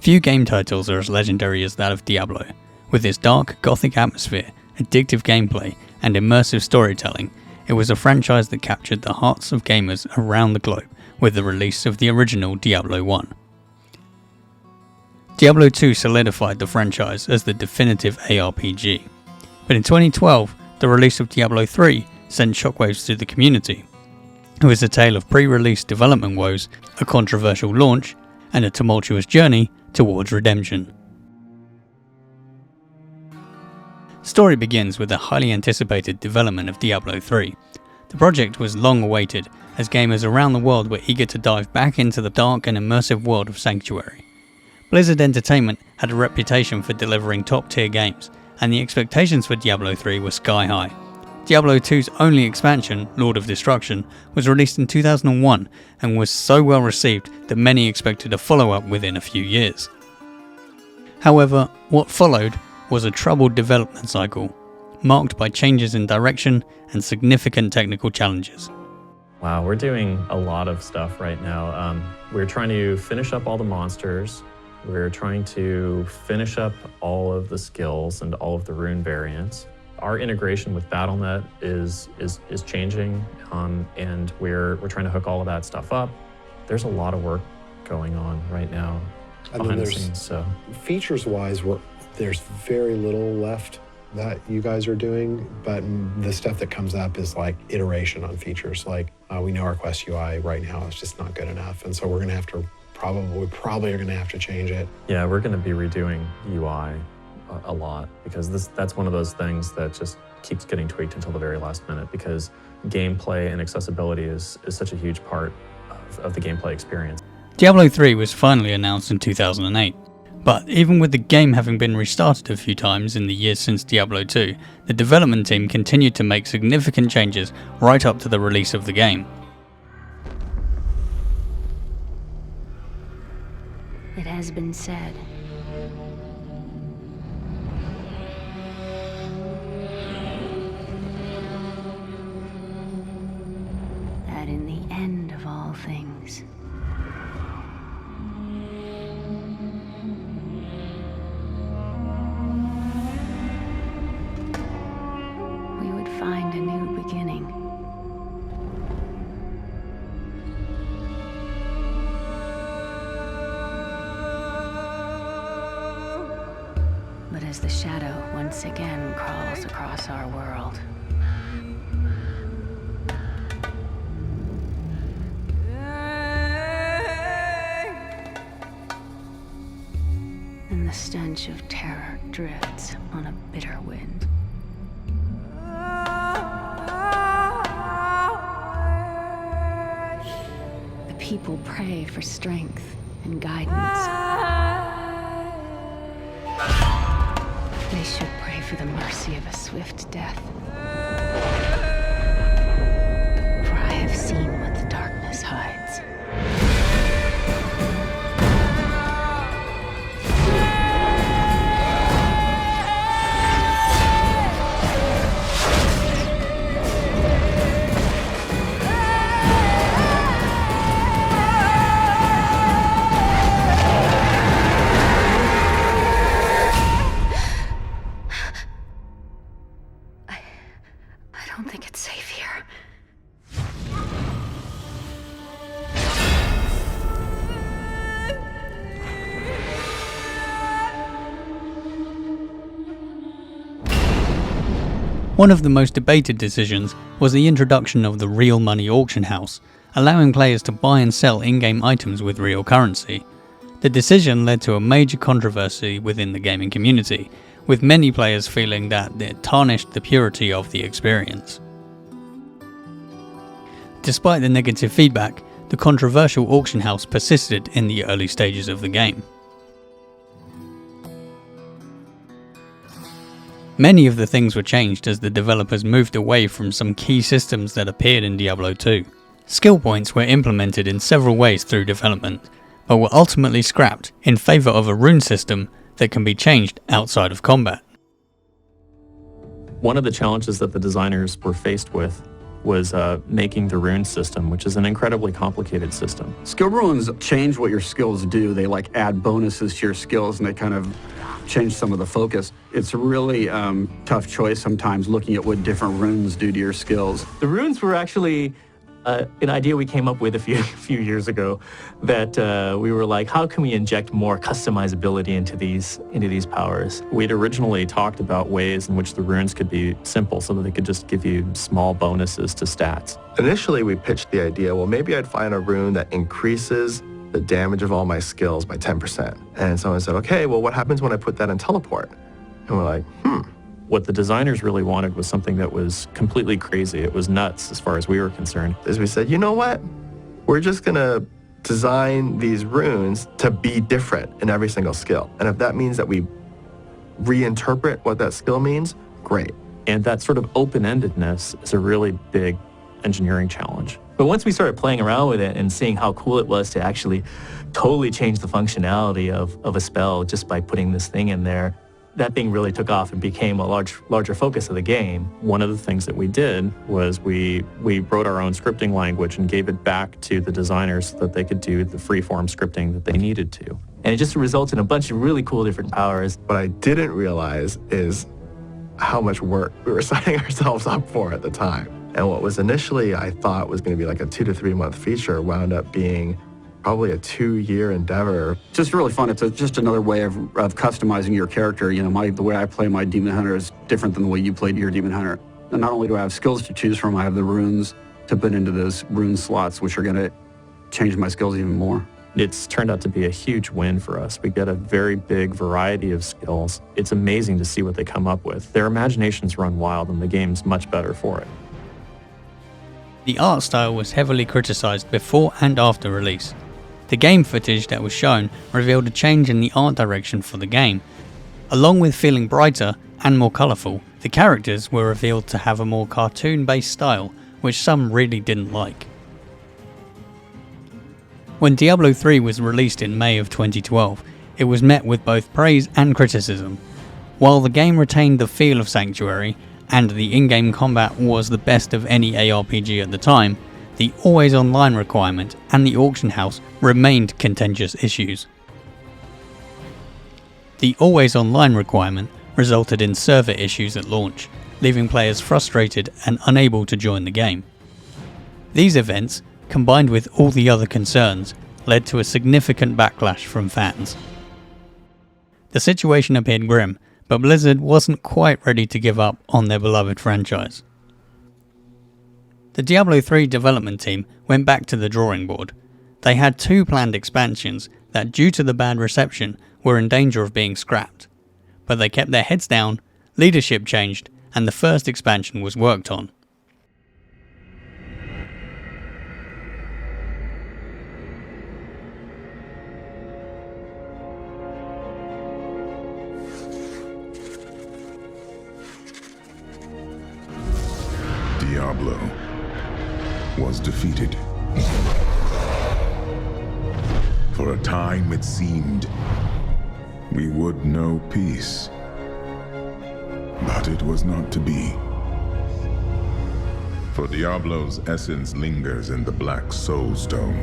Few game titles are as legendary as that of Diablo. With its dark, gothic atmosphere, addictive gameplay, and immersive storytelling, it was a franchise that captured the hearts of gamers around the globe with the release of the original Diablo 1. Diablo 2 solidified the franchise as the definitive ARPG, but in 2012, the release of Diablo 3 sent shockwaves through the community. It was a tale of pre-release development woes, a controversial launch, and a tumultuous journey towards redemption. Story begins with the highly anticipated development of Diablo 3. The project was long awaited, as gamers around the world were eager to dive back into the dark and immersive world of Sanctuary. Blizzard Entertainment had a reputation for delivering top-tier games, and the expectations for Diablo 3 were sky high. Diablo 2's only expansion, Lord of Destruction, was released in 2001 and was so well received that many expected a follow-up within a few years. However, what followed was a troubled development cycle, marked by changes in direction and significant technical challenges. Wow, we're doing a lot of stuff right now. We're trying to finish up all the monsters. We're trying to finish up all of the skills and all of the rune variants. Our integration with Battle.net is changing, and we're trying to hook all of that stuff up. There's a lot of work going on right now behind the scenes. So features-wise, there's very little left that you guys are doing, but the stuff that comes up is like iteration on features. Like we know our Quest UI right now is just not good enough, and so we're going to have to probably are going to have to change it. Yeah, we're going to be redoing UI a lot, because that's one of those things that just keeps getting tweaked until the very last minute, because gameplay and accessibility is such a huge part of the gameplay experience. Diablo 3 was finally announced in 2008, but even with the game having been restarted a few times in the years since Diablo 2, the development team continued to make significant changes right up to the release of the game. It has been said, that in the end of all things, we would find a new beginning. But as the shadow once again crawls across our world, and the stench of terror drifts on a bitter wind, the people pray for strength and guidance. They should pray for the mercy of a swift death. For I have seen what the darkness hides. I don't think it's safe here. One of the most debated decisions was the introduction of the real money auction house, allowing players to buy and sell in-game items with real currency. The decision led to a major controversy within the gaming community, with many players feeling that it tarnished the purity of the experience. Despite the negative feedback, the controversial auction house persisted in the early stages of the game. Many of the things were changed as the developers moved away from some key systems that appeared in Diablo 2. Skill points were implemented in several ways through development, but were ultimately scrapped in favour of a rune system that can be changed outside of combat. One of the challenges that the designers were faced with was making the rune system, which is an incredibly complicated system. Skill runes change what your skills do. They like add bonuses to your skills, and they kind of change some of the focus. It's a really tough choice sometimes looking at what different runes do to your skills. The runes were actually an idea we came up with a few years ago, that we were like, how can we inject more customizability into these powers? We'd originally talked about ways in which the runes could be simple so that they could just give you small bonuses to stats. Initially, we pitched the idea, well, maybe I'd find a rune that increases the damage of all my skills by 10%. And someone said, okay, well, what happens when I put that in teleport? And we're like, What the designers really wanted was something that was completely crazy. It was nuts as far as we were concerned. As we said, you know what? We're just gonna design these runes to be different in every single skill. And if that means that we reinterpret what that skill means, great. And that sort of open-endedness is a really big engineering challenge. But once we started playing around with it and seeing how cool it was to actually totally change the functionality of a spell just by putting this thing in there, that thing really took off and became a larger focus of the game. One of the things that we did was we wrote our own scripting language and gave it back to the designers so that they could do the freeform scripting that they needed to. And it just resulted in a bunch of really cool different powers. What I didn't realize is how much work we were signing ourselves up for at the time. And what was initially I thought was going to be like a 2 to 3 month feature wound up being probably a 2-year endeavor. Just really fun. It's just another way of customizing your character. You know, the way I play my Demon Hunter is different than the way you played your Demon Hunter. And not only do I have skills to choose from, I have the runes to put into those rune slots, which are going to change my skills even more. It's turned out to be a huge win for us. We get a very big variety of skills. It's amazing to see what they come up with. Their imaginations run wild and the game's much better for it. The art style was heavily criticised before and after release. The game footage that was shown revealed a change in the art direction for the game. Along with feeling brighter and more colourful, the characters were revealed to have a more cartoon-based style, which some really didn't like. When Diablo 3 was released in May of 2012, it was met with both praise and criticism. While the game retained the feel of Sanctuary, and the in-game combat was the best of any ARPG at the time, the always online requirement and the auction house remained contentious issues. The always online requirement resulted in server issues at launch, leaving players frustrated and unable to join the game. These events, combined with all the other concerns, led to a significant backlash from fans. The situation appeared grim, but Blizzard wasn't quite ready to give up on their beloved franchise. The Diablo 3 development team went back to the drawing board. They had 2 planned expansions that, due to the bad reception, were in danger of being scrapped. But they kept their heads down, leadership changed, and the first expansion was worked on. Diablo was defeated. For a time it seemed we would know peace, but it was not to be. For Diablo's essence lingers in the Black Soul Stone.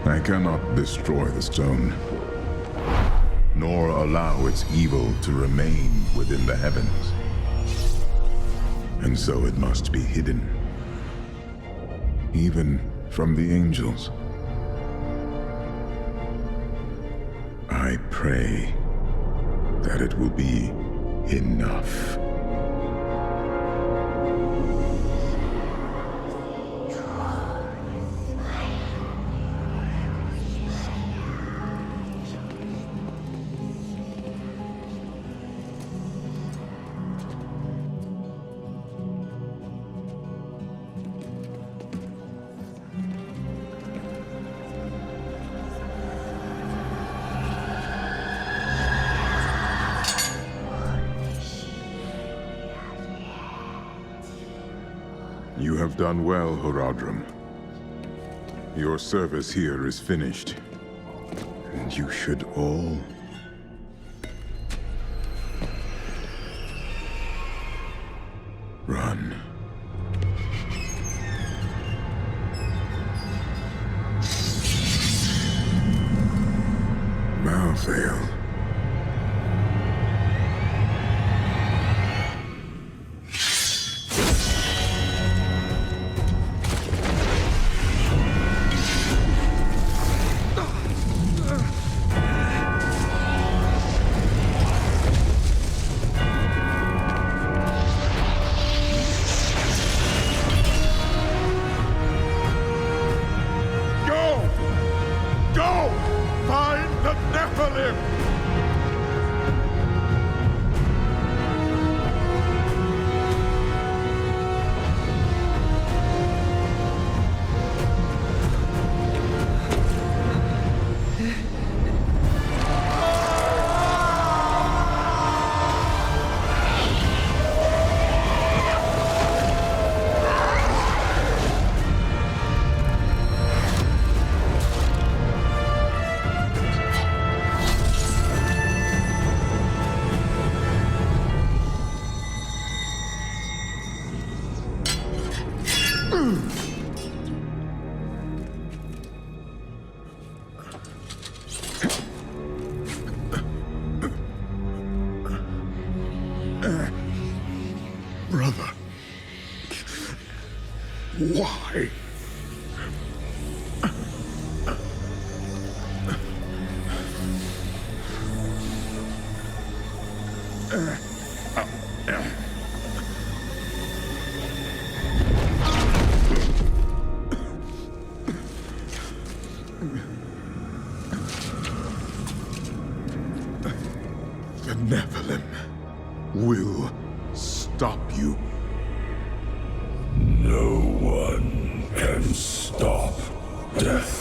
I cannot destroy the stone, nor allow its evil to remain within the heavens. And so it must be hidden, even from the angels. I pray that it will be enough. You have done well, Horadrim. Your service here is finished, and you should all Run. Malfail. Go! Find the Nephilim! Brother. Why? The Nephilim will stop you. No one can stop death.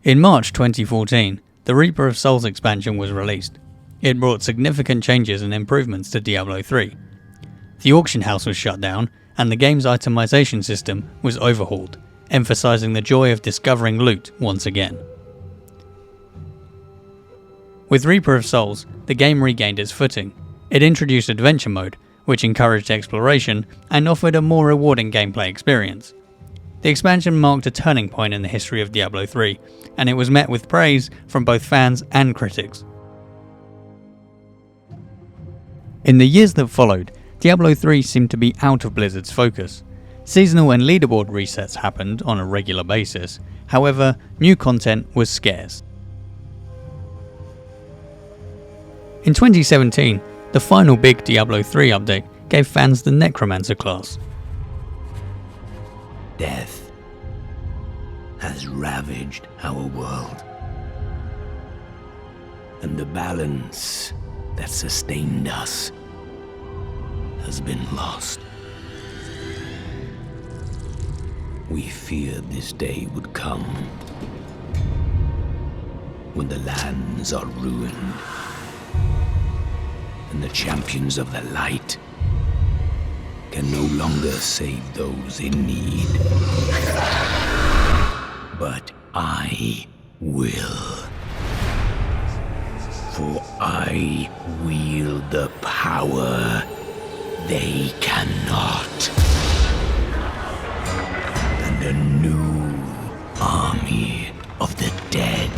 In March 2014, the Reaper of Souls expansion was released. It brought significant changes and improvements to Diablo 3. The auction house was shut down, and the game's itemization system was overhauled, emphasizing the joy of discovering loot once again. With Reaper of Souls, the game regained its footing. It introduced adventure mode, which encouraged exploration and offered a more rewarding gameplay experience. The expansion marked a turning point in the history of Diablo 3, and it was met with praise from both fans and critics. In the years that followed, Diablo 3 seemed to be out of Blizzard's focus. Seasonal and leaderboard resets happened on a regular basis, however, new content was scarce. In 2017, the final big Diablo 3 update gave fans the Necromancer class. Death has ravaged our world, and the balance that sustained us has been lost. We feared this day would come, when the lands are ruined, and the champions of the light can no longer save those in need. But I will. For I wield the power they cannot. And a new army of the dead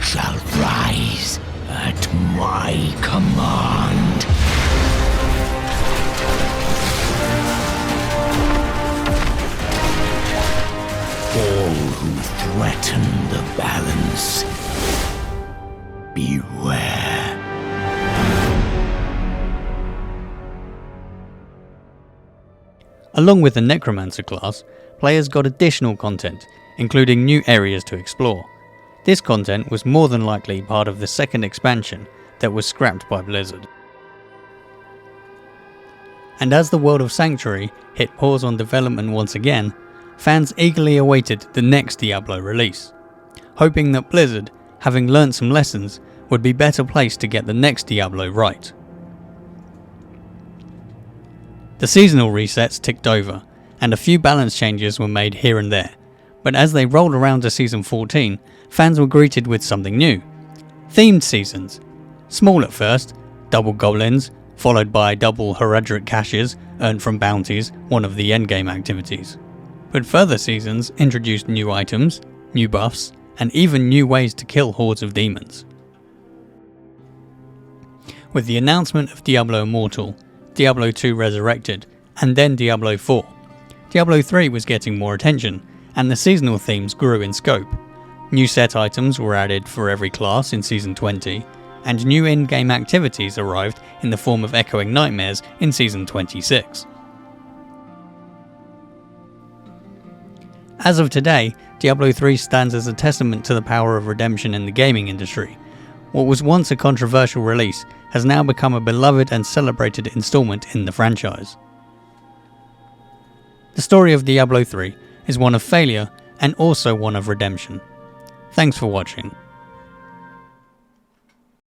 shall rise at my command. All who threaten the balance, beware. Along with the Necromancer class, players got additional content, including new areas to explore. This content was more than likely part of the second expansion that was scrapped by Blizzard. And as the world of Sanctuary hit pause on development once again, fans eagerly awaited the next Diablo release. hoping that Blizzard, having learnt some lessons, would be better placed to get the next Diablo right. The seasonal resets ticked over, and a few balance changes were made here and there, but as they rolled around to Season 14, fans were greeted with something new. Themed seasons. Small at first, double goblins, followed by double Heredric caches earned from bounties, one of the endgame activities. But further seasons introduced new items, new buffs, and even new ways to kill hordes of demons. With the announcement of Diablo Immortal, Diablo 2 Resurrected, and then Diablo 4, Diablo 3 was getting more attention, and the seasonal themes grew in scope. New set items were added for every class in Season 20, and new in-game activities arrived in the form of Echoing Nightmares in Season 26. As of today, Diablo 3 stands as a testament to the power of redemption in the gaming industry. What was once a controversial release has now become a beloved and celebrated installment in the franchise. The story of Diablo 3 is one of failure and also one of redemption. Thanks for watching.